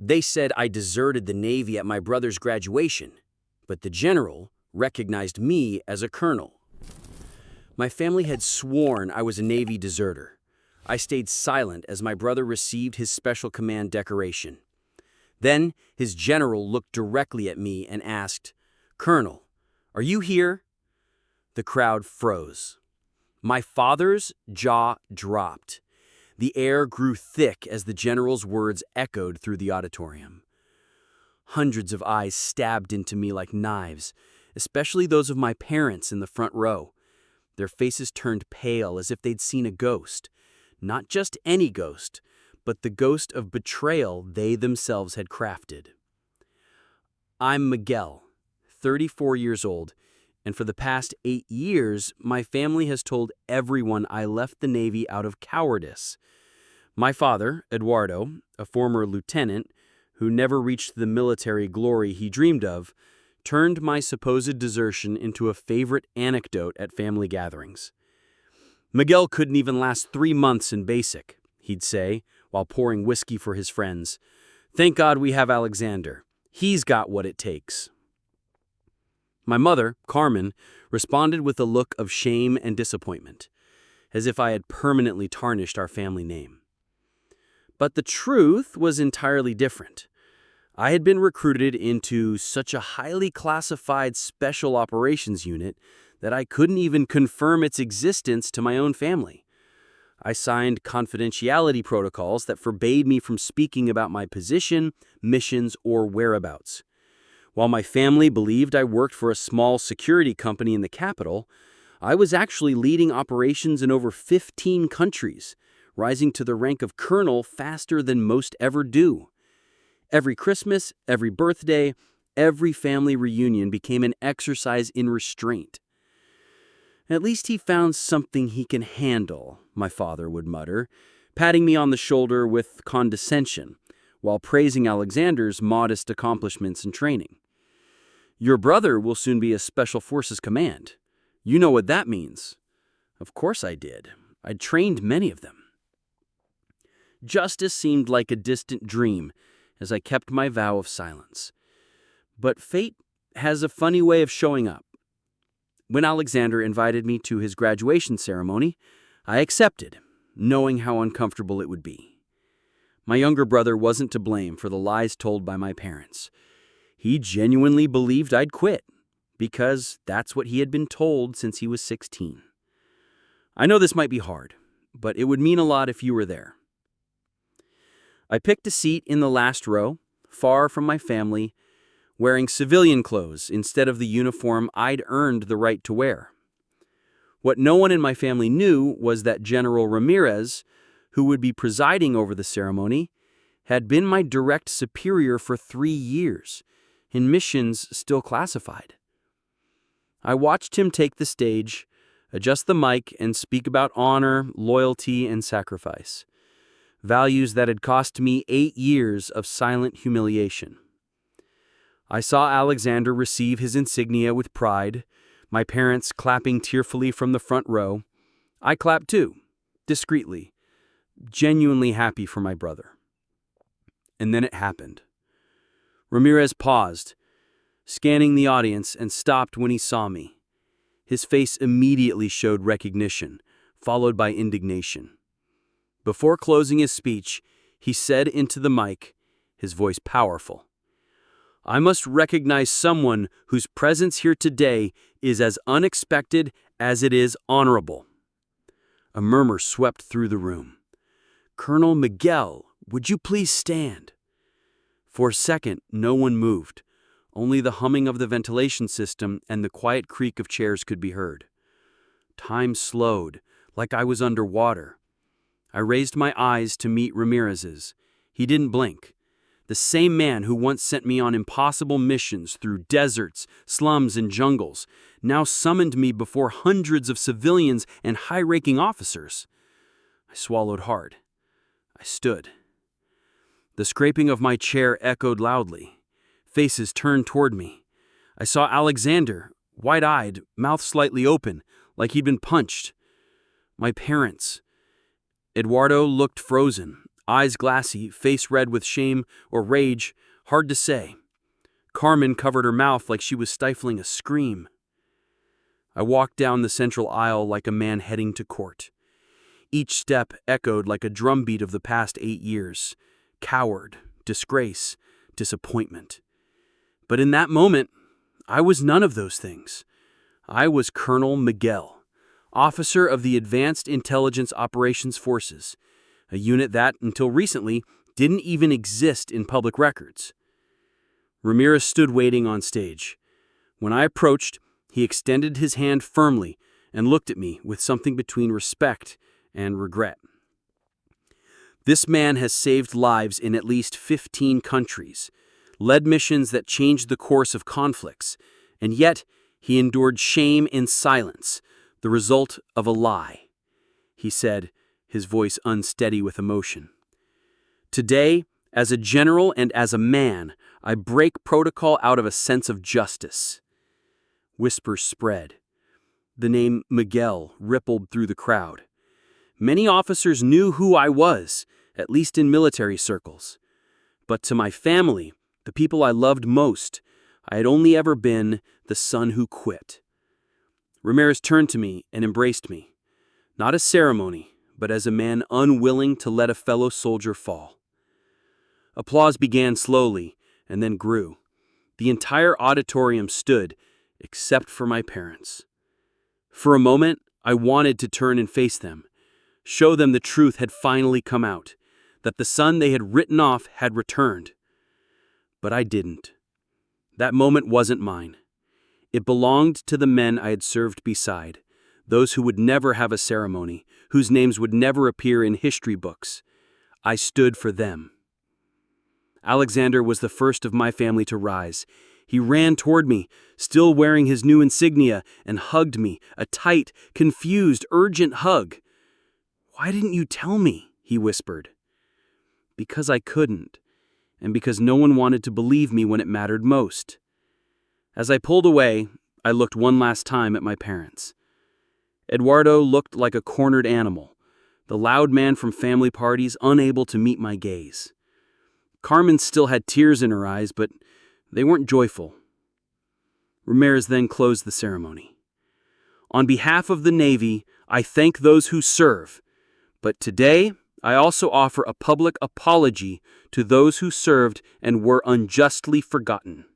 They said I deserted the Navy at my brother's graduation, but the general recognized me as a colonel. My family had sworn I was a Navy deserter. I stayed silent as my brother received his Special Command decoration. Then his general looked directly at me and asked, "Colonel, are you here?" The crowd froze. My father's jaw dropped. The air grew thick as the general's words echoed through the auditorium. Hundreds of eyes stabbed into me like knives, especially those of my parents in the front row. Their faces turned pale as if they'd seen a ghost. Not just any ghost, but the ghost of betrayal they themselves had crafted. I'm Miguel, 34 years old, and for the past 8 years, my family has told everyone I left the Navy out of cowardice. My father, Eduardo, a former lieutenant who never reached the military glory he dreamed of, turned my supposed desertion into a favorite anecdote at family gatherings. Miguel couldn't even last 3 months in basic, he'd say, while pouring whiskey for his friends. Thank God we have Alexander. He's got what it takes. My mother, Carmen, responded with a look of shame and disappointment, as if I had permanently tarnished our family name. But the truth was entirely different. I had been recruited into such a highly classified special operations unit that I couldn't even confirm its existence to my own family. I signed confidentiality protocols that forbade me from speaking about my position, missions, or whereabouts. While my family believed I worked for a small security company in the capital, I was actually leading operations in over 15 countries, rising to the rank of colonel faster than most ever do. Every Christmas, every birthday, every family reunion became an exercise in restraint. At least he found something he can handle, my father would mutter, patting me on the shoulder with condescension, while praising Alexander's modest accomplishments and training. Your brother will soon be a Special Forces command. You know what that means. Of course I did. I'd trained many of them. Justice seemed like a distant dream as I kept my vow of silence. But fate has a funny way of showing up. When Alexander invited me to his graduation ceremony, I accepted, knowing how uncomfortable it would be. My younger brother wasn't to blame for the lies told by my parents. He genuinely believed I'd quit, because that's what he had been told since he was 16. I know this might be hard, but it would mean a lot if you were there. I picked a seat in the last row, far from my family, wearing civilian clothes instead of the uniform I'd earned the right to wear. What no one in my family knew was that General Ramirez, who would be presiding over the ceremony, had been my direct superior for 3 years, in missions still classified. I watched him take the stage, adjust the mic, and speak about honor, loyalty, and sacrifice. Values that had cost me 8 years of silent humiliation. I saw Alexander receive his insignia with pride, my parents clapping tearfully from the front row. I clapped too, discreetly, genuinely happy for my brother. And then it happened. Ramirez paused, scanning the audience, and stopped when he saw me. His face immediately showed recognition, followed by indignation. Before closing his speech, he said into the mic, his voice powerful, "I must recognize someone whose presence here today is as unexpected as it is honorable." A murmur swept through the room. "Colonel Miguel, would you please stand?" For a second, no one moved. Only the humming of the ventilation system and the quiet creak of chairs could be heard. Time slowed, like I was underwater. I raised my eyes to meet Ramirez's. He didn't blink. The same man who once sent me on impossible missions through deserts, slums, and jungles, now summoned me before hundreds of civilians and high-ranking officers. I swallowed hard. I stood. The scraping of my chair echoed loudly. Faces turned toward me. I saw Alexander, wide-eyed, mouth slightly open, like he'd been punched. My parents. Eduardo looked frozen, Eyes glassy, face red with shame or rage, hard to say. Carmen covered her mouth like she was stifling a scream. I walked down the central aisle like a man heading to court. Each step echoed like a drumbeat of the past 8 years. Coward, disgrace, disappointment. But in that moment, I was none of those things. I was Colonel Miguel, officer of the Advanced Intelligence Operations Forces, a unit that, until recently, didn't even exist in public records. Ramirez stood waiting on stage. When I approached, he extended his hand firmly and looked at me with something between respect and regret. This man has saved lives in at least 15 countries, led missions that changed the course of conflicts, and yet he endured shame in silence, the result of a lie. He said, his voice unsteady with emotion. Today, as a general and as a man, I break protocol out of a sense of justice. Whispers spread. The name Miguel rippled through the crowd. Many officers knew who I was, at least in military circles. But to my family, the people I loved most, I had only ever been the son who quit. Ramirez turned to me and embraced me, not as ceremony, but as a man unwilling to let a fellow soldier fall. Applause began slowly and then grew. The entire auditorium stood, except for my parents. For a moment, I wanted to turn and face them, show them the truth had finally come out, that the son they had written off had returned. But I didn't. That moment wasn't mine. It belonged to the men I had served beside, those who would never have a ceremony, whose names would never appear in history books. I stood for them. Alexander was the first of my family to rise. He ran toward me, still wearing his new insignia, and hugged me, a tight, confused, urgent hug. "Why didn't you tell me?" he whispered. Because I couldn't, and because no one wanted to believe me when it mattered most. As I pulled away, I looked one last time at my parents. Eduardo looked like a cornered animal, the loud man from family parties unable to meet my gaze. Carmen still had tears in her eyes, but they weren't joyful. Ramirez then closed the ceremony. On behalf of the Navy, I thank those who serve, but today I also offer a public apology to those who served and were unjustly forgotten.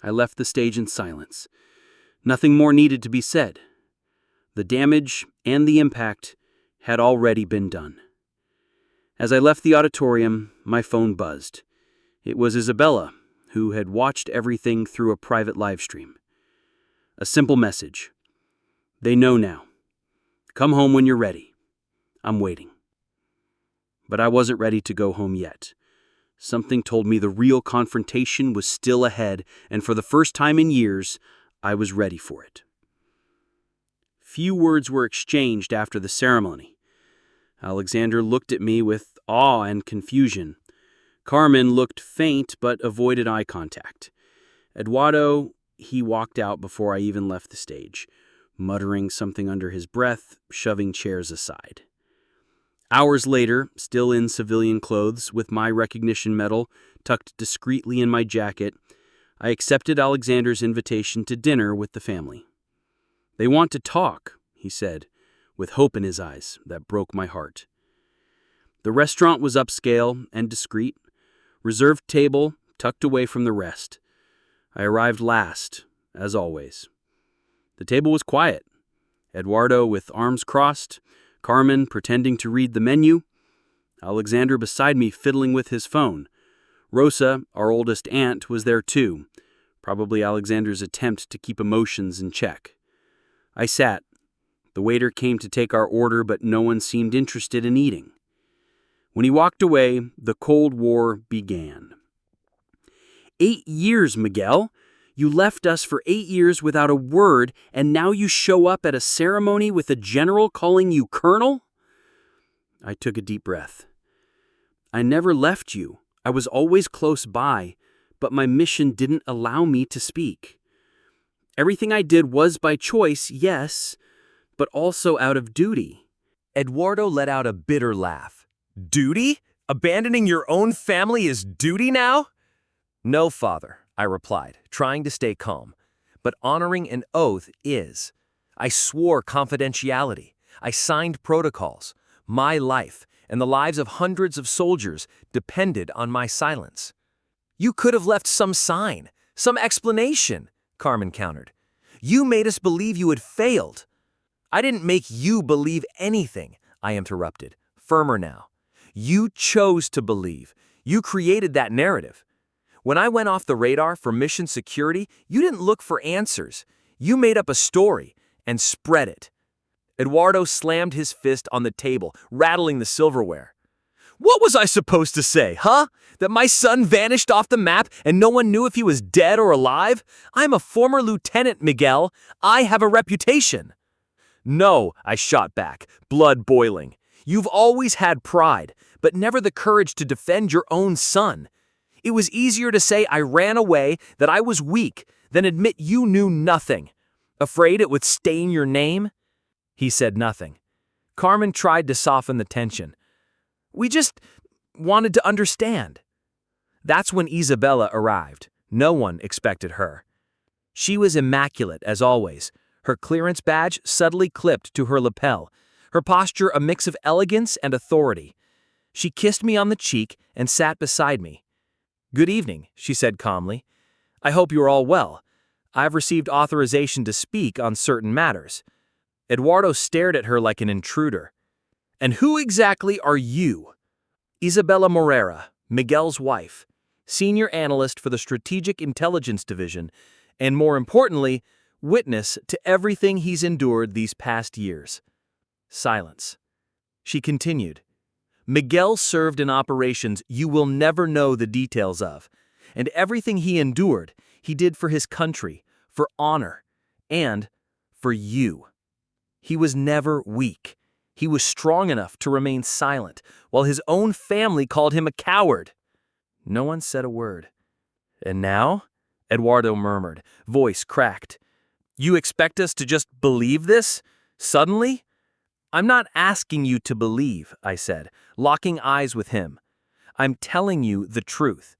I left the stage in silence. Nothing more needed to be said. The damage and the impact had already been done. As I left the auditorium, my phone buzzed. It was Isabella, who had watched everything through a private live stream. A simple message. They know now. Come home when you're ready. I'm waiting. But I wasn't ready to go home yet. Something told me the real confrontation was still ahead, and for the first time in years, I was ready for it. Few words were exchanged after the ceremony. Alexander looked at me with awe and confusion. Carmen looked faint but avoided eye contact. Eduardo, he walked out before I even left the stage, muttering something under his breath, shoving chairs aside. Hours later, still in civilian clothes, with my recognition medal tucked discreetly in my jacket, I accepted Alexander's invitation to dinner with the family. "They want to talk," he said, with hope in his eyes that broke my heart. The restaurant was upscale and discreet, reserved table tucked away from the rest. I arrived last, as always. The table was quiet. Eduardo with arms crossed, Carmen pretending to read the menu, Alexander beside me fiddling with his phone. Rosa, our oldest aunt, was there too, probably Alexander's attempt to keep emotions in check. I sat. The waiter came to take our order, but no one seemed interested in eating. When he walked away, the Cold War began. 8 years, Miguel. You left us for 8 years without a word, and now you show up at a ceremony with a general calling you colonel? I took a deep breath. I never left you. I was always close by, but my mission didn't allow me to speak. Everything I did was by choice, yes, but also out of duty. Eduardo let out a bitter laugh. Duty? Abandoning your own family is duty now? No, father, I replied, trying to stay calm. But honoring an oath is. I swore confidentiality. I signed protocols. My life and the lives of hundreds of soldiers depended on my silence. You could have left some sign, some explanation, Carmen countered. You made us believe you had failed. I didn't make you believe anything, I interrupted, firmer now. You chose to believe. You created that narrative. When I went off the radar for mission security, you didn't look for answers. You made up a story and spread it. Eduardo slammed his fist on the table, rattling the silverware. What was I supposed to say, huh? That my son vanished off the map and no one knew if he was dead or alive? I'm a former lieutenant, Miguel. I have a reputation. No, I shot back, blood boiling. You've always had pride, but never the courage to defend your own son. It was easier to say I ran away, that I was weak, than admit you knew nothing. Afraid it would stain your name? He said nothing. Carmen tried to soften the tension. We just wanted to understand. That's when Isabella arrived. No one expected her. She was immaculate, as always, her clearance badge subtly clipped to her lapel, her posture a mix of elegance and authority. She kissed me on the cheek and sat beside me. Good evening, she said calmly. I hope you are all well. I've received authorization to speak on certain matters. Eduardo stared at her like an intruder. And who exactly are you? Isabella Morera, Miguel's wife, senior analyst for the Strategic Intelligence Division, and more importantly, witness to everything he's endured these past years. Silence. She continued. Miguel served in operations you will never know the details of, and everything he endured, he did for his country, for honor, and for you. He was never weak. He was strong enough to remain silent, while his own family called him a coward. No one said a word. And now? Eduardo murmured, voice cracked. You expect us to just believe this? Suddenly? I'm not asking you to believe, I said, locking eyes with him. I'm telling you the truth,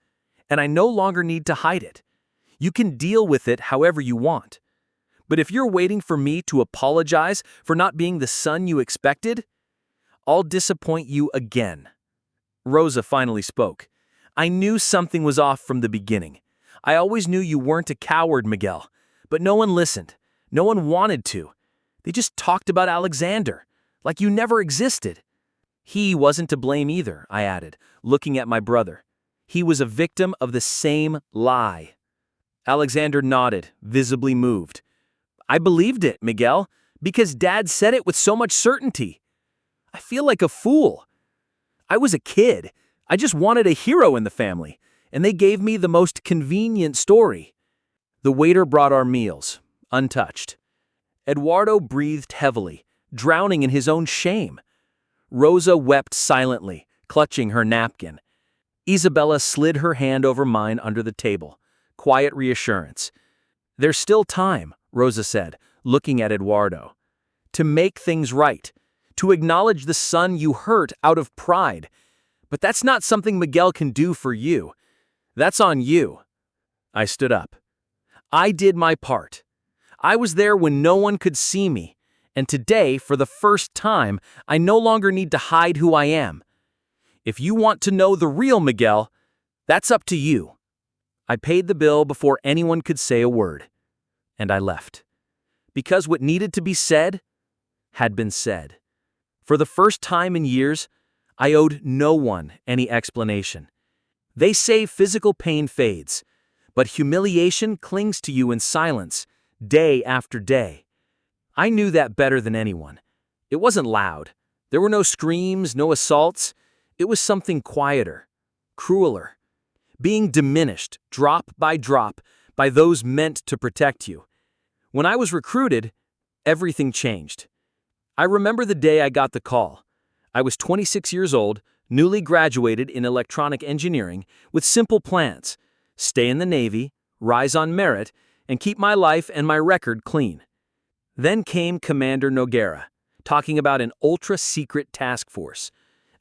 and I no longer need to hide it. You can deal with it however you want. But if you're waiting for me to apologize for not being the son you expected, I'll disappoint you again. Rosa finally spoke. I knew something was off from the beginning. I always knew you weren't a coward, Miguel, but no one listened. No one wanted to. They just talked about Alexander, like you never existed. He wasn't to blame either, I added, looking at my brother. He was a victim of the same lie. Alexander nodded, visibly moved. I believed it, Miguel, because Dad said it with so much certainty. I feel like a fool. I was a kid. I just wanted a hero in the family, and they gave me the most convenient story. The waiter brought our meals, untouched. Eduardo breathed heavily, drowning in his own shame. Rosa wept silently, clutching her napkin. Isabella slid her hand over mine under the table. Quiet reassurance. There's still time, Rosa said, looking at Eduardo. To make things right. To acknowledge the son you hurt out of pride. But that's not something Miguel can do for you. That's on you. I stood up. I did my part. I was there when no one could see me. And today, for the first time, I no longer need to hide who I am. If you want to know the real Miguel, that's up to you. I paid the bill before anyone could say a word. And I left. Because what needed to be said had been said. For the first time in years, I owed no one any explanation. They say physical pain fades, but humiliation clings to you in silence, day after day. I knew that better than anyone. It wasn't loud. There were no screams, no assaults. It was something quieter, crueler. Being diminished, drop by those meant to protect you. When I was recruited, everything changed. I remember the day I got the call. I was 26 years old, newly graduated in electronic engineering, with simple plans: stay in the Navy, rise on merit, and keep my life and my record clean. Then came Commander Noguera, talking about an ultra-secret task force.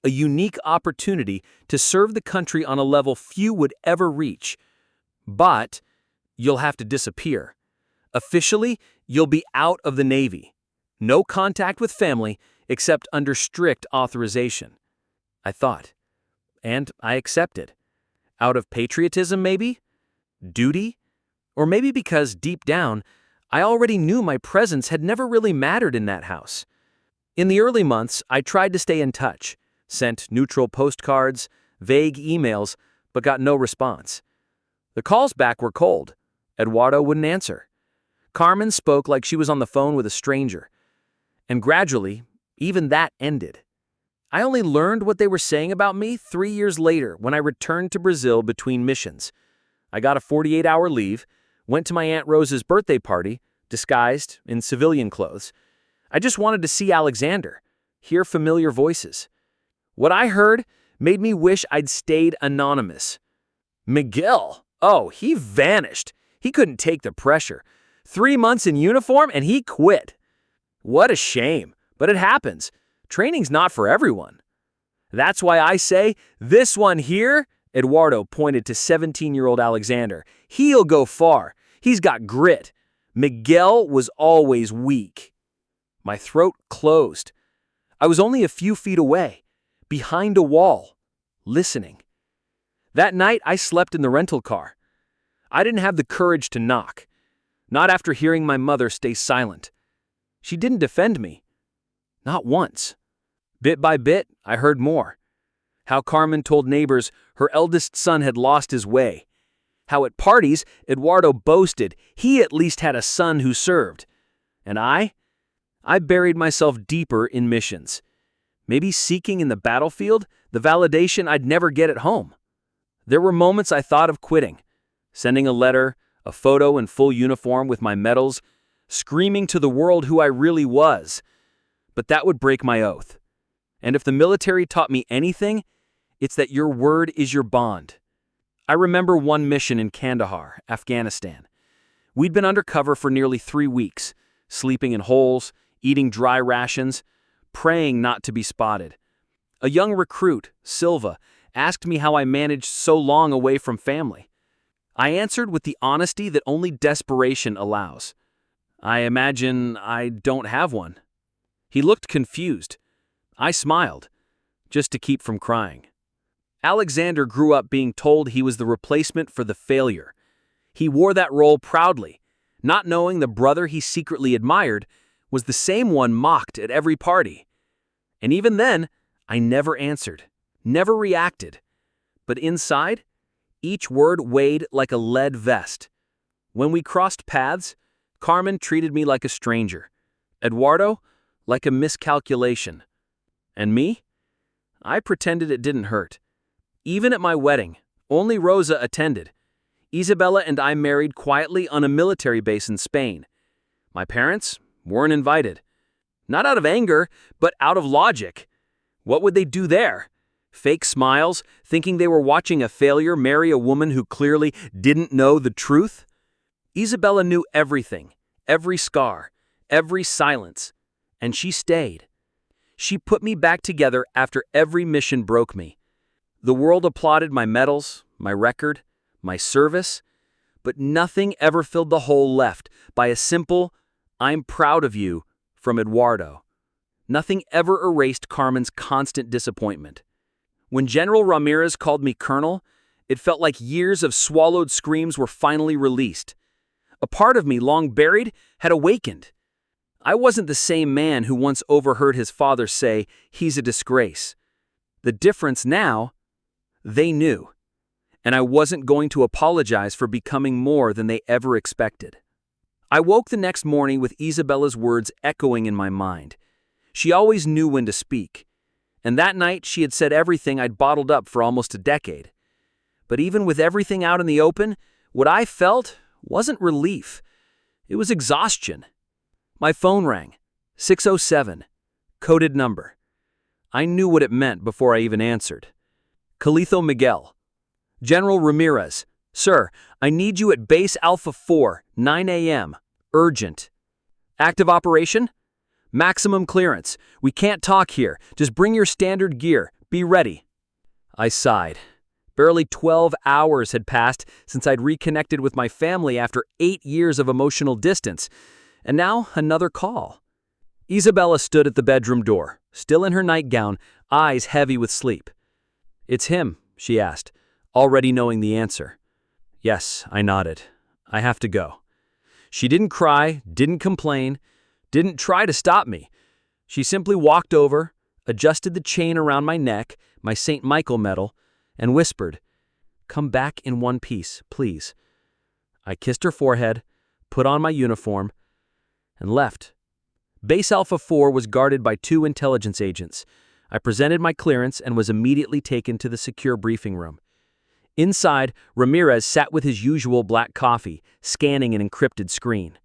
a unique opportunity to serve the country on a level few would ever reach. But you'll have to disappear. Officially, you'll be out of the Navy. No contact with family except under strict authorization. I thought. And I accepted. Out of patriotism, maybe? Duty? Or maybe because, deep down, I already knew my presence had never really mattered in that house. In the early months, I tried to stay in touch, sent neutral postcards, vague emails, but got no response. The calls back were cold. Eduardo wouldn't answer. Carmen spoke like she was on the phone with a stranger. And gradually, even that ended. I only learned what they were saying about me 3 years later when I returned to Brazil between missions. I got a 48-hour leave, went to my Aunt Rosa's birthday party, disguised in civilian clothes. I just wanted to see Alexander, hear familiar voices. What I heard made me wish I'd stayed anonymous. Miguel, oh, he vanished. He couldn't take the pressure. 3 months in uniform and he quit. What a shame, but it happens. Training's not for everyone. That's why I say, this one here, Eduardo pointed to 17-year-old Alexander, he'll go far. He's got grit. Miguel was always weak. My throat closed. I was only a few feet away, behind a wall, listening. That night, I slept in the rental car. I didn't have the courage to knock, not after hearing my mother stay silent. She didn't defend me, not once. Bit by bit, I heard more. How Carmen told neighbors her eldest son had lost his way. How at parties, Eduardo boasted he at least had a son who served. And I buried myself deeper in missions, maybe seeking in the battlefield the validation I'd never get at home. There were moments I thought of quitting, sending a letter, a photo in full uniform with my medals, screaming to the world who I really was. But that would break my oath. And if the military taught me anything, it's that your word is your bond. I remember one mission in Kandahar, Afghanistan. We'd been undercover for nearly 3 weeks, sleeping in holes, eating dry rations, praying not to be spotted. A young recruit, Silva, asked me how I managed so long away from family. I answered with the honesty that only desperation allows. I imagine I don't have one. He looked confused. I smiled, just to keep from crying. Alexander grew up being told he was the replacement for the failure. He wore that role proudly, not knowing the brother he secretly admired was the same one mocked at every party. And even then, I never answered, never reacted. But inside, each word weighed like a lead vest. When we crossed paths, Carmen treated me like a stranger. Eduardo, like a miscalculation. And me? I pretended it didn't hurt. Even at my wedding, only Rosa attended. Isabella and I married quietly on a military base in Spain. My parents weren't invited. Not out of anger, but out of logic. What would they do there? Fake smiles, thinking they were watching a failure marry a woman who clearly didn't know the truth? Isabella knew everything, every scar, every silence, and she stayed. She put me back together after every mission broke me. The world applauded my medals, my record, my service, but nothing ever filled the hole left by a simple, "I'm proud of you," from Eduardo. Nothing ever erased Carmen's constant disappointment. When General Ramirez called me colonel, it felt like years of swallowed screams were finally released. A part of me, long buried, had awakened. I wasn't the same man who once overheard his father say, "He's a disgrace." The difference now, they knew. And I wasn't going to apologize for becoming more than they ever expected. I woke the next morning with Isabella's words echoing in my mind. She always knew when to speak. And that night she had said everything I'd bottled up for almost a decade. But even with everything out in the open, what I felt wasn't relief. It was exhaustion. My phone rang. 607. Coded number. I knew what it meant before I even answered. Calito Miguel. General Ramirez. Sir, I need you at Base Alpha 4, 9 a.m. Urgent. Active operation? Maximum clearance. We can't talk here. Just bring your standard gear. Be ready. I sighed. Barely 12 hours had passed since I'd reconnected with my family after 8 years of emotional distance, and now another call. Isabella stood at the bedroom door, still in her nightgown, eyes heavy with sleep. "It's him," she asked, already knowing the answer. Yes, I nodded. I have to go. She didn't cry, didn't complain, didn't try to stop me. She simply walked over, adjusted the chain around my neck, my St. Michael medal, and whispered, "Come back in one piece, please." I kissed her forehead, put on my uniform, and left. Base Alpha 4 was guarded by 2 intelligence agents. I presented my clearance and was immediately taken to the secure briefing room. Inside, Ramirez sat with his usual black coffee, scanning an encrypted screen.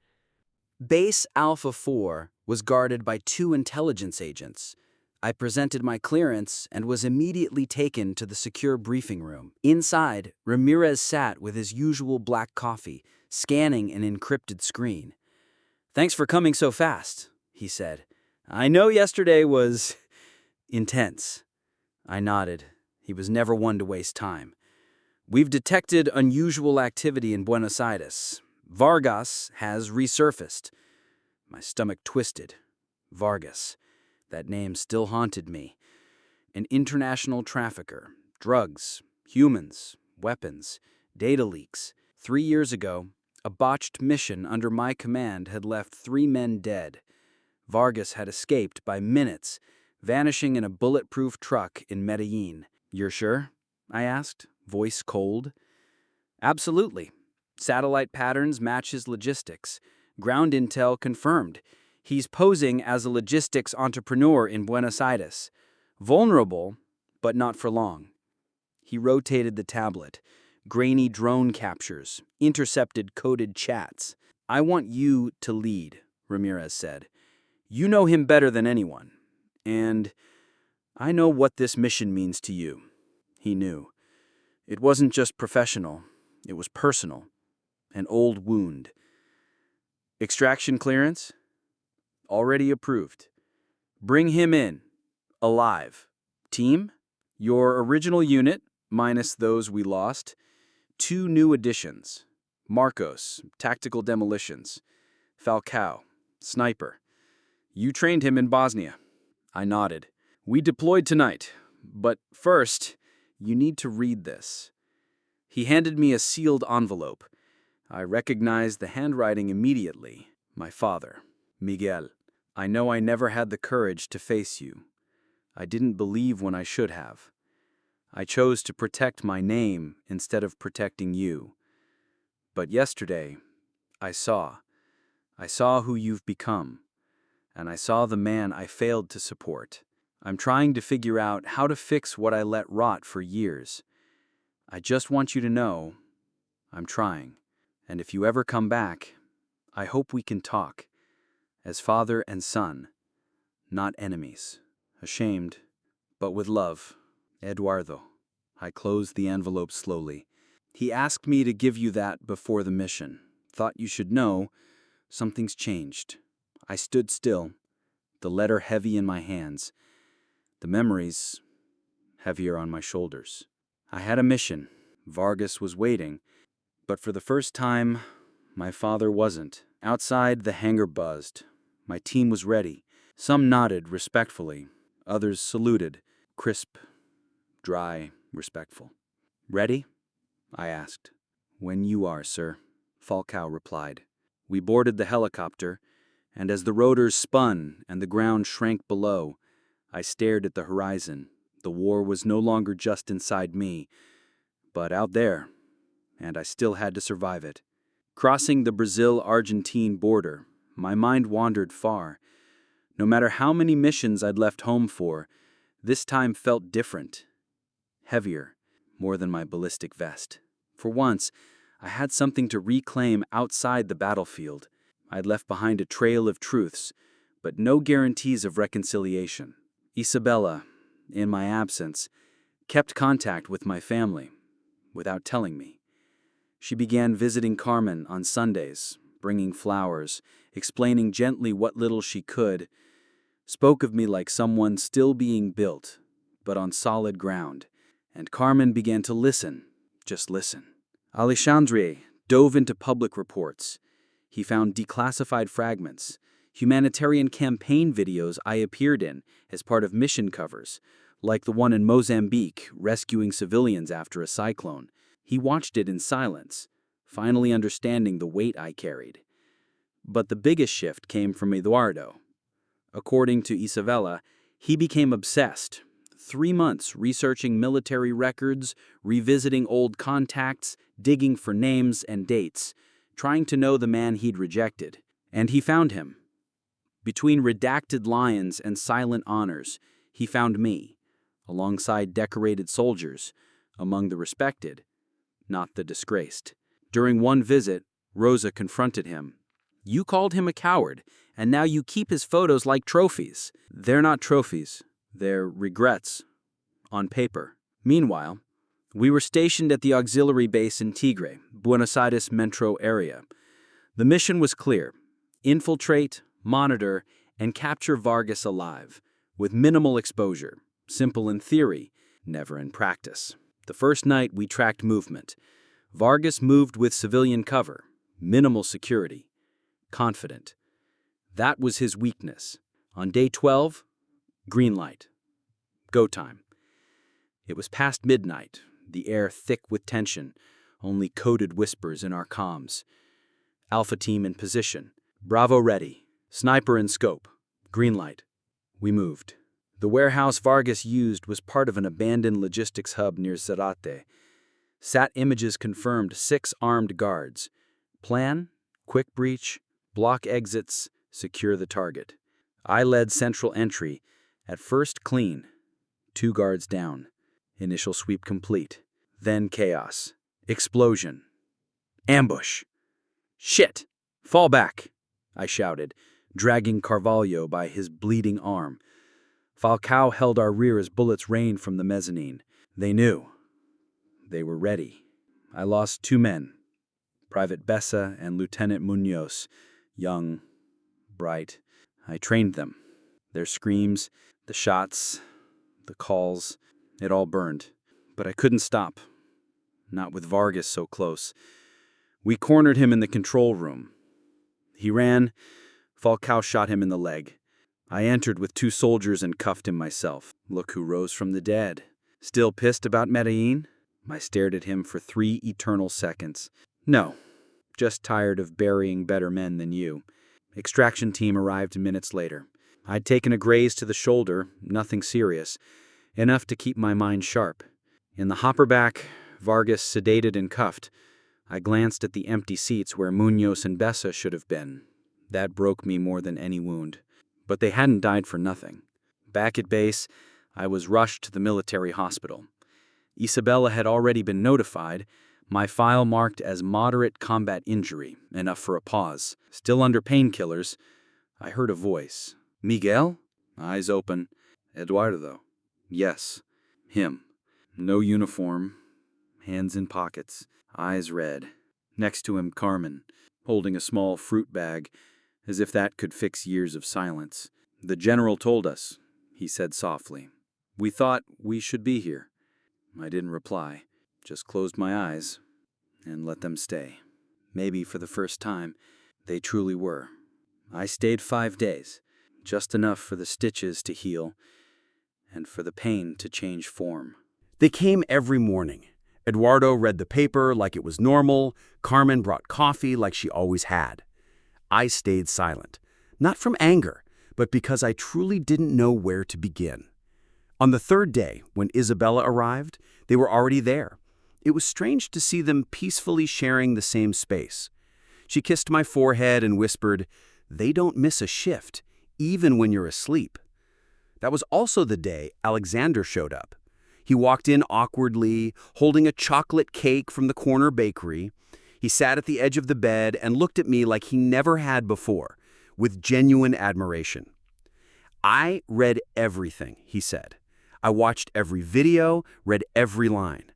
Base Alpha 4 was guarded by 2 intelligence agents. I presented my clearance and was immediately taken to the secure briefing room. Inside, Ramirez sat with his usual black coffee, scanning an encrypted screen. "Thanks for coming so fast," he said. "I know yesterday was intense." I nodded. He was never one to waste time. "We've detected unusual activity in Buenos Aires. Vargas has resurfaced." My stomach twisted. Vargas. That name still haunted me. An international trafficker. Drugs, humans, weapons, data leaks. 3 years ago, a botched mission under my command had left 3 men dead. Vargas had escaped by minutes, vanishing in a bulletproof truck in Medellin. "You're sure?" I asked, voice cold. "Absolutely. Satellite patterns match his logistics. Ground intel confirmed. He's posing as a logistics entrepreneur in Buenos Aires. Vulnerable, but not for long." He rotated the tablet. Grainy drone captures, intercepted coded chats. "I want you to lead," Ramirez said. "You know him better than anyone. And I know what this mission means to you." He knew. It wasn't just professional, it was personal. An old wound. "Extraction clearance? Already approved. Bring him in. Alive. Team? Your original unit, minus those we lost. 2 new additions. Marcos, tactical demolitions. Falcao, sniper. You trained him in Bosnia." I nodded. "We deployed tonight, but first, you need to read this." He handed me a sealed envelope. I recognized the handwriting immediately. My father, Miguel. "I know I never had the courage to face you. I didn't believe when I should have. I chose to protect my name instead of protecting you. But yesterday, I saw who you've become, and I saw the man I failed to support. I'm trying to figure out how to fix what I let rot for years. I just want you to know I'm trying. And if you ever come back, I hope we can talk. As father and son, not enemies. Ashamed, but with love. Eduardo." I closed the envelope slowly. "He asked me to give you that before the mission. Thought you should know something's changed." I stood still, the letter heavy in my hands, the memories heavier on my shoulders. I had a mission. Vargas was waiting, but for the first time, my father wasn't. Outside, the hangar buzzed. My team was ready. Some nodded respectfully. Others saluted, crisp, dry, respectful. "Ready?" I asked. "When you are, sir," Falcao replied. We boarded the helicopter, and as the rotors spun and the ground shrank below, I stared at the horizon. The war was no longer just inside me, but out there, and I still had to survive it. Crossing the Brazil-Argentine border, my mind wandered far. No matter how many missions I'd left home for, this time felt different. Heavier, more than my ballistic vest. For once, I had something to reclaim outside the battlefield. I'd left behind a trail of truths, but no guarantees of reconciliation. Isabella, in my absence, kept contact with my family, without telling me. She began visiting Carmen on Sundays, bringing flowers, explaining gently what little she could, spoke of me like someone still being built, but on solid ground. And Carmen began to listen, just listen. Alexandre dove into public reports. He found declassified fragments, humanitarian campaign videos I appeared in as part of mission covers, like the one in Mozambique rescuing civilians after a cyclone. He watched it in silence, finally understanding the weight I carried. But the biggest shift came from Eduardo. According to Isabella, he became obsessed. 3 months researching military records, revisiting old contacts, digging for names and dates, trying to know the man he'd rejected. And he found him. Between redacted lions and silent honors, he found me, alongside decorated soldiers, among the respected, not the disgraced. During one visit, Rosa confronted him. "You called him a coward, and now you keep his photos like trophies." "They're not trophies. They're regrets. On paper." Meanwhile, we were stationed at the auxiliary base in Tigre, Buenos Aires metro area. The mission was clear: infiltrate, monitor, and capture Vargas alive, with minimal exposure, simple in theory, never in practice. The first night we tracked movement. Vargas moved with civilian cover, minimal security, confident. That was his weakness. On day 12, green light. Go time. It was past midnight, the air thick with tension, only coded whispers in our comms. Alpha team in position. Bravo ready. Sniper in scope. Green light. We moved. The warehouse Vargas used was part of an abandoned logistics hub near Zarate. SAT images confirmed 6 armed guards. Plan, quick breach, block exits, secure the target. I led central entry, at first clean. 2 guards down. Initial sweep complete. Then chaos. Explosion. Ambush. "Shit! Fall back!" I shouted, dragging Carvalho by his bleeding arm. Falcao held our rear as bullets rained from the mezzanine. They knew. They were ready. I lost 2 men, Private Bessa and Lieutenant Munoz, young, bright. I trained them. Their screams, the shots, the calls, it all burned. But I couldn't stop. Not with Vargas so close. We cornered him in the control room. He ran. Falcao shot him in the leg. I entered with 2 soldiers and cuffed him myself. Look who rose from the dead. Still pissed about Medellin? I stared at him for 3 eternal seconds. No, just tired of burying better men than you. Extraction team arrived minutes later. I'd taken a graze to the shoulder, nothing serious, enough to keep my mind sharp. In the hopperback, Vargas sedated and cuffed. I glanced at the empty seats where Munoz and Bessa should have been. That broke me more than any wound. But they hadn't died for nothing. Back at base, I was rushed to the military hospital. Isabella had already been notified, my file marked as moderate combat injury, enough for a pause. Still under painkillers, I heard a voice. "Miguel?" Eyes open. "Eduardo." Yes, him. No uniform, hands in pockets, eyes red. Next to him, Carmen, holding a small fruit bag, as if that could fix years of silence. "The general told us," he said softly. "We thought we should be here." I didn't reply, just closed my eyes and let them stay. Maybe for the first time, they truly were. I stayed 5 days, just enough for the stitches to heal and for the pain to change form. They came every morning. Eduardo read the paper like it was normal. Carmen brought coffee like she always had. I stayed silent, not from anger, but because I truly didn't know where to begin. On the 3rd day, when Isabella arrived, they were already there. It was strange to see them peacefully sharing the same space. She kissed my forehead and whispered, "They don't miss a shift, even when you're asleep." That was also the day Alexander showed up. He walked in awkwardly, holding a chocolate cake from the corner bakery. He sat at the edge of the bed and looked at me like he never had before, with genuine admiration. "I read everything," he said. "I watched every video, read every line.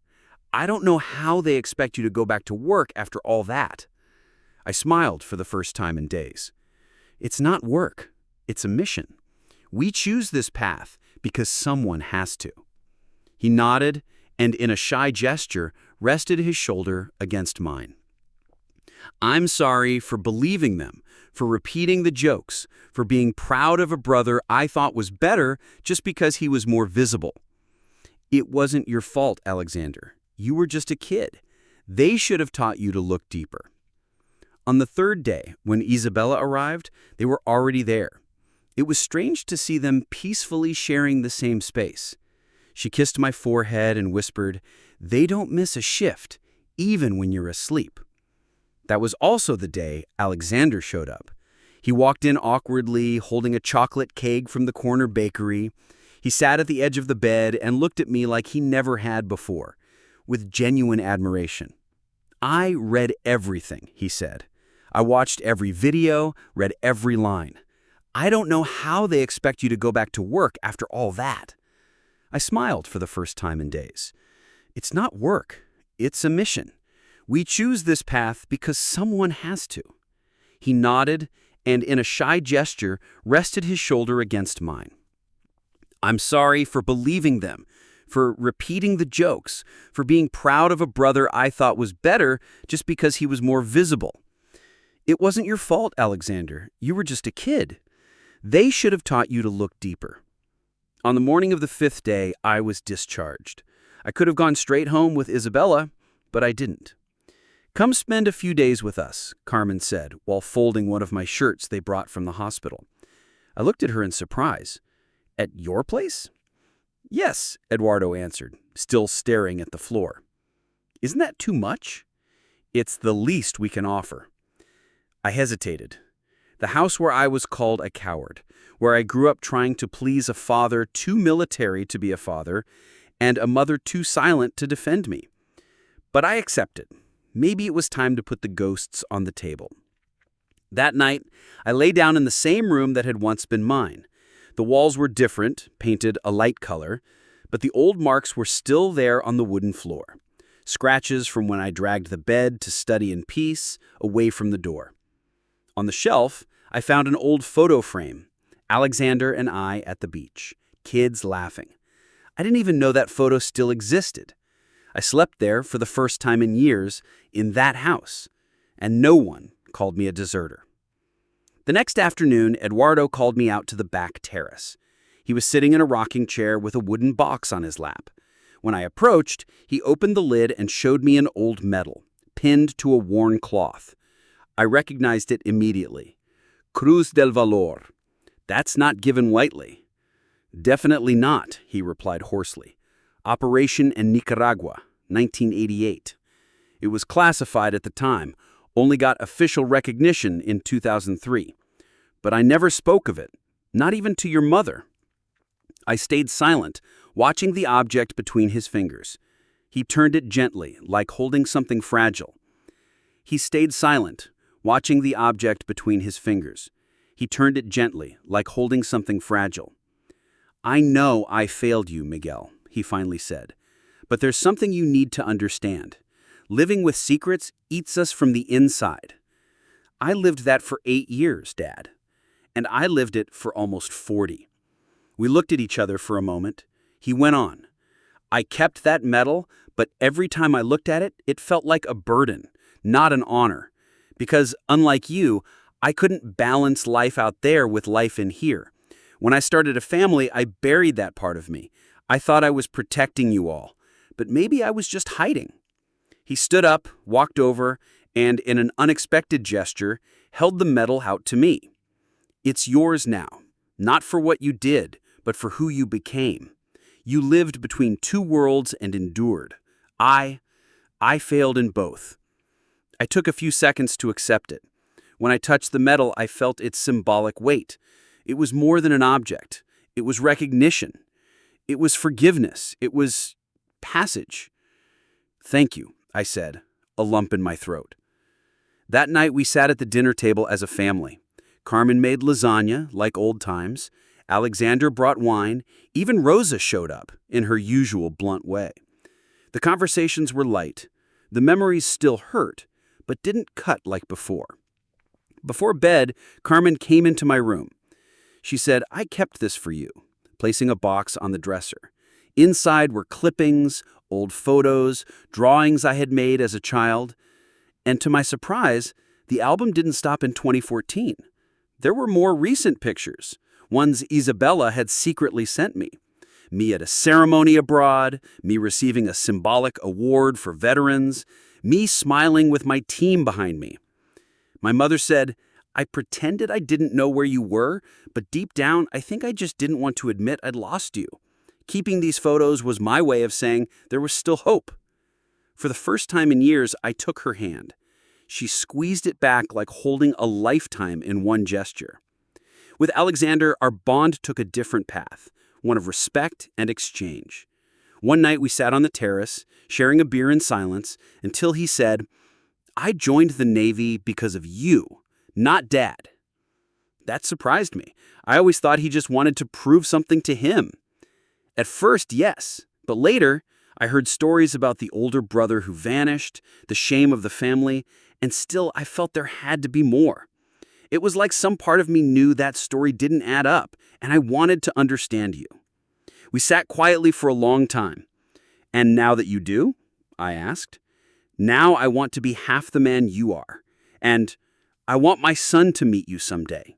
I don't know how they expect you to go back to work after all that." I smiled for the first time in days. It's not work, it's a mission. We choose this path because someone has to. He nodded and, in a shy gesture, rested his shoulder against mine. I'm sorry for believing them, for repeating the jokes, for being proud of a brother I thought was better just because he was more visible. It wasn't your fault, Alexander. You were just a kid. They should have taught you to look deeper. On the third day, when Isabella arrived, they were already there. It was strange to see them peacefully sharing the same space. She kissed my forehead and whispered, "They don't miss a shift, even when you're asleep." That was also the day Alexander showed up. He walked in awkwardly, holding a chocolate cake from the corner bakery. He sat at the edge of the bed and looked at me like he never had before, with genuine admiration. "I read everything," he said. "I watched every video, read every line. I don't know how they expect you to go back to work after all that." I smiled for the first time in days. It's not work, it's a mission. We choose this path because someone has to. He nodded and, in a shy gesture, rested his shoulder against mine. I'm sorry for believing them, for repeating the jokes, for being proud of a brother I thought was better just because he was more visible. It wasn't your fault, Alexander. You were just a kid. They should have taught you to look deeper. On the morning of the 5th day, I was discharged. I could have gone straight home with Isabella, but I didn't. "Come spend a few days with us," Carmen said, while folding one of my shirts they brought from the hospital. I looked at her in surprise. "At your place?" "Yes," Eduardo answered, still staring at the floor. "Isn't that too much?" "It's the least we can offer." I hesitated. The house where I was called a coward, where I grew up trying to please a father too military to be a father, and a mother too silent to defend me. But I accepted. Maybe it was time to put the ghosts on the table. That night, I lay down in the same room that had once been mine. The walls were different, painted a light color, but the old marks were still there on the wooden floor. Scratches from when I dragged the bed to study in peace, away from the door. On the shelf, I found an old photo frame. Alexander and I at the beach, kids laughing. I didn't even know that photo still existed. I slept there for the first time in years, in that house, and no one called me a deserter. The next afternoon, Eduardo called me out to the back terrace. He was sitting in a rocking chair with a wooden box on his lap. When I approached, he opened the lid and showed me an old medal, pinned to a worn cloth. I recognized it immediately. Cruz del Valor. That's not given lightly. Definitely not, he replied hoarsely. Operation in Nicaragua, 1988. It was classified at the time, only got official recognition in 2003. But I never spoke of it, not even to your mother. I stayed silent, watching the object between his fingers. He turned it gently, like holding something fragile. He stayed silent, watching the object between his fingers. He turned it gently, like holding something fragile. "I know I failed you, Miguel," he finally said. "But there's something you need to understand. Living with secrets eats us from the inside. I lived that for 8 years, Dad. And I lived it for almost 40. We looked at each other for a moment. He went on. "I kept that medal, but every time I looked at it, it felt like a burden, not an honor. Because, unlike you, I couldn't balance life out there with life in here. When I started a family, I buried that part of me. I thought I was protecting you all, but maybe I was just hiding." He stood up, walked over, and, in an unexpected gesture, held the medal out to me. "It's yours now, not for what you did, but for who you became. You lived between two worlds and endured. I failed in both." I took a few seconds to accept it. When I touched the medal, I felt its symbolic weight. It was more than an object. It was recognition. It was forgiveness. It was passage. "Thank you," I said, a lump in my throat. That night we sat at the dinner table as a family. Carmen made lasagna, like old times. Alexander brought wine. Even Rosa showed up, in her usual blunt way. The conversations were light. The memories still hurt, but didn't cut like before. Before bed, Carmen came into my room. She said, "I kept this for you," placing a box on the dresser. Inside were clippings, old photos, drawings I had made as a child. And to my surprise, the album didn't stop in 2014. There were more recent pictures, ones Isabella had secretly sent me. Me at a ceremony abroad, me receiving a symbolic award for veterans, me smiling with my team behind me. My mother said, "I pretended I didn't know where you were, but deep down, I think I just didn't want to admit I'd lost you. Keeping these photos was my way of saying there was still hope." For the first time in years, I took her hand. She squeezed it back like holding a lifetime in one gesture. With Alexander, our bond took a different path, one of respect and exchange. One night we sat on the terrace, sharing a beer in silence, until he said, "I joined the Navy because of you, not Dad." That surprised me. I always thought he just wanted to prove something to him. At first, yes, but later, I heard stories about the older brother who vanished, the shame of the family, and still I felt there had to be more. It was like some part of me knew that story didn't add up, and I wanted to understand you. We sat quietly for a long time. "And now that you do?" I asked. "Now I want to be half the man you are, and I want my son to meet you someday."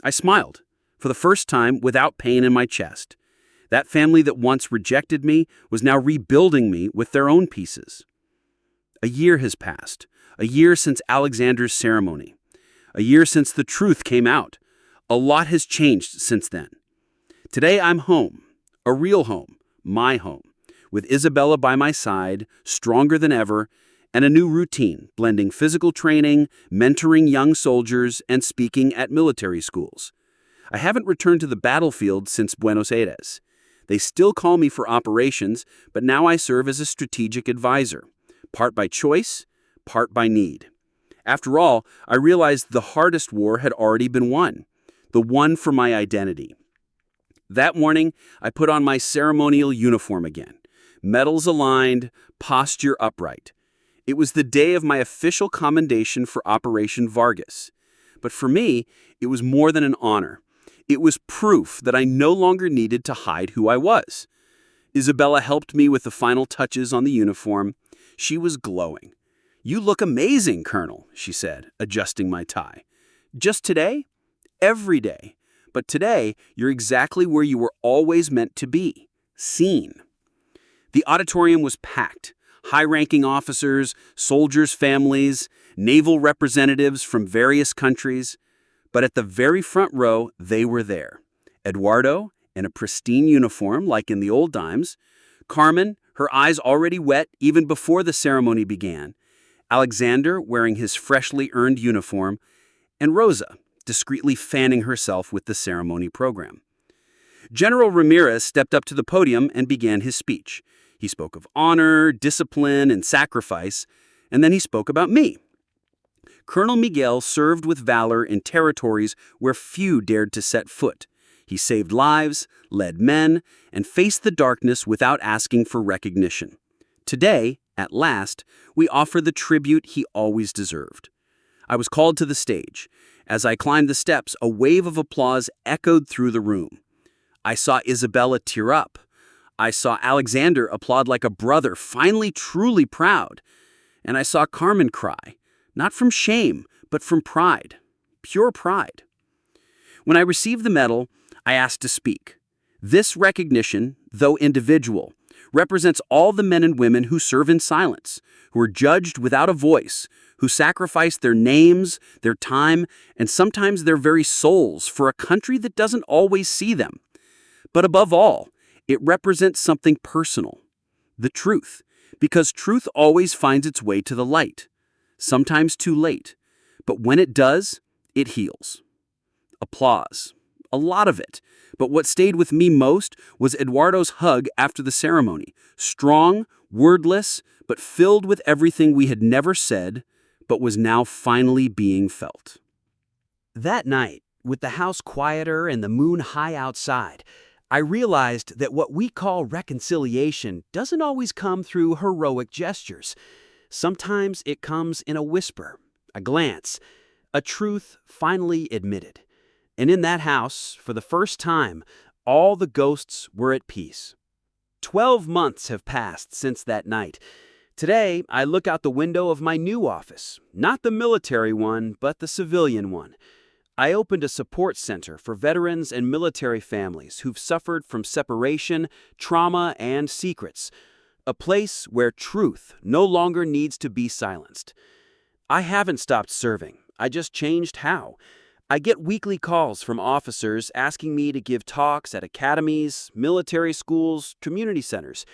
I smiled, for the first time without pain in my chest. That family that once rejected me was now rebuilding me with their own pieces. A year has passed, a year since Alexander's ceremony, a year since the truth came out. A lot has changed since then. Today I'm home, a real home, my home, with Isabella by my side, stronger than ever, and a new routine, blending physical training, mentoring young soldiers, and speaking at military schools. I haven't returned to the battlefield since Buenos Aires. They still call me for operations, but now I serve as a strategic advisor, part by choice, part by need. After all, I realized the hardest war had already been won, the one for my identity. That morning, I put on my ceremonial uniform again, medals aligned, posture upright. It was the day of my official commendation for Operation Vargas. But for me, it was more than an honor. It was proof that I no longer needed to hide who I was. Isabella helped me with the final touches on the uniform. She was glowing. "You look amazing, Colonel," she said, adjusting my tie. "Just today?" "Every day. But today, you're exactly where you were always meant to be, seen." The auditorium was packed. High-ranking officers, soldiers' families, naval representatives from various countries. But at the very front row, they were there. Eduardo, in a pristine uniform like in the old times. Carmen, her eyes already wet even before the ceremony began. Alexander, wearing his freshly earned uniform. And Rosa, discreetly fanning herself with the ceremony program. General Ramirez stepped up to the podium and began his speech. He spoke of honor, discipline, and sacrifice, and then he spoke about me. Colonel Miguel served with valor in territories where few dared to set foot. He saved lives, led men, and faced the darkness without asking for recognition. Today, at last, we offer the tribute he always deserved. I was called to the stage. As I climbed the steps, a wave of applause echoed through the room. I saw Isabella tear up. I saw Alexander applaud like a brother, finally truly proud. And I saw Carmen cry. Not from shame, but from pride. Pure pride. When I received the medal, I asked to speak. This recognition, though individual, represents all the men and women who serve in silence, who are judged without a voice, who sacrifice their names, their time, and sometimes their very souls for a country that doesn't always see them. But above all, it represents something personal, the truth, because truth always finds its way to the light. Sometimes too late, but when it does, it heals. Applause. A lot of it, but what stayed with me most was Eduardo's hug after the ceremony. Strong, wordless, but filled with everything we had never said, but was now finally being felt. That night, with the house quieter and the moon high outside, I realized that what we call reconciliation doesn't always come through heroic gestures. Sometimes it comes in a whisper, a glance, a truth finally admitted. And in that house, for the first time, all the ghosts were at peace. 12 months have passed since that night. Today, I look out the window of my new office, not the military one, but the civilian one. I opened a support center for veterans and military families who've suffered from separation, trauma, and secrets. A place where truth no longer needs to be silenced. I haven't stopped serving. I just changed how. I get weekly calls from officers asking me to give talks at academies, military schools, community centers,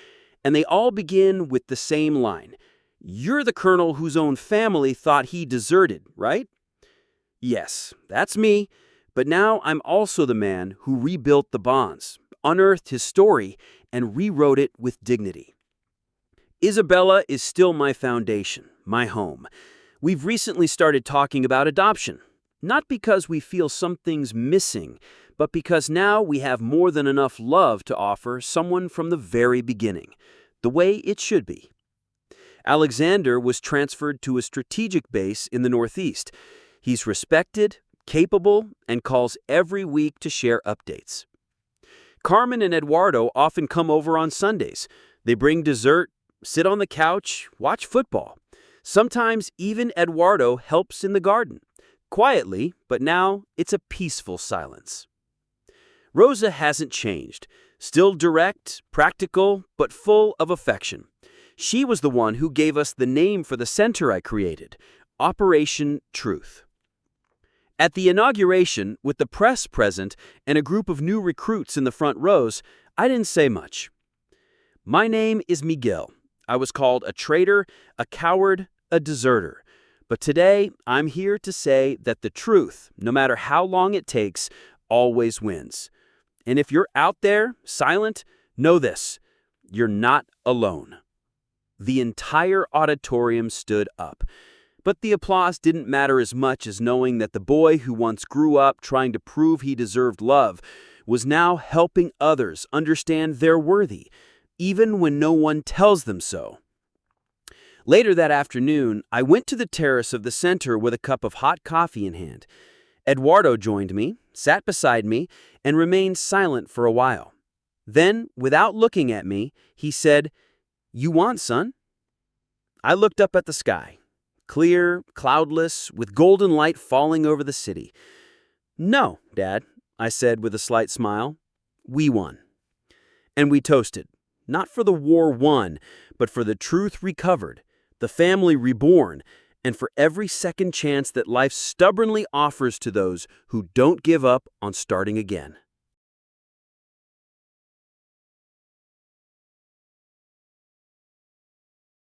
and they all begin with the same line. "You're the colonel whose own family thought he deserted, right?" Yes, that's me, but now I'm also the man who rebuilt the bonds, unearthed his story, and rewrote it with dignity. Isabella is still my foundation, my home. We've recently started talking about adoption, not because we feel something's missing, but because now we have more than enough love to offer someone from the very beginning, the way it should be. Alexander was transferred to a strategic base in the Northeast. He's respected, capable, and calls every week to share updates. Carmen and Eduardo often come over on Sundays. They bring dessert, sit on the couch, watch football. Sometimes even Eduardo helps in the garden. Quietly, but now it's a peaceful silence. Rosa hasn't changed. Still direct, practical, but full of affection. She was the one who gave us the name for the center I created, Operation Truth. At the inauguration, with the press present and a group of new recruits in the front rows, I didn't say much. My name is Miguel. I was called a traitor, a coward, a deserter. But today, I'm here to say that the truth, no matter how long it takes, always wins. And if you're out there, silent, know this: you're not alone. The entire auditorium stood up. But the applause didn't matter as much as knowing that the boy who once grew up trying to prove he deserved love was now helping others understand they're worthy, even when no one tells them so. Later that afternoon, I went to the terrace of the center with a cup of hot coffee in hand. Eduardo joined me, sat beside me, and remained silent for a while. Then, without looking at me, he said, "You want, son?" I looked up at the sky. Clear, cloudless, with golden light falling over the city. "No, Dad," I said with a slight smile. "We won." And we toasted, not for the war won, but for the truth recovered, the family reborn, and for every second chance that life stubbornly offers to those who don't give up on starting again.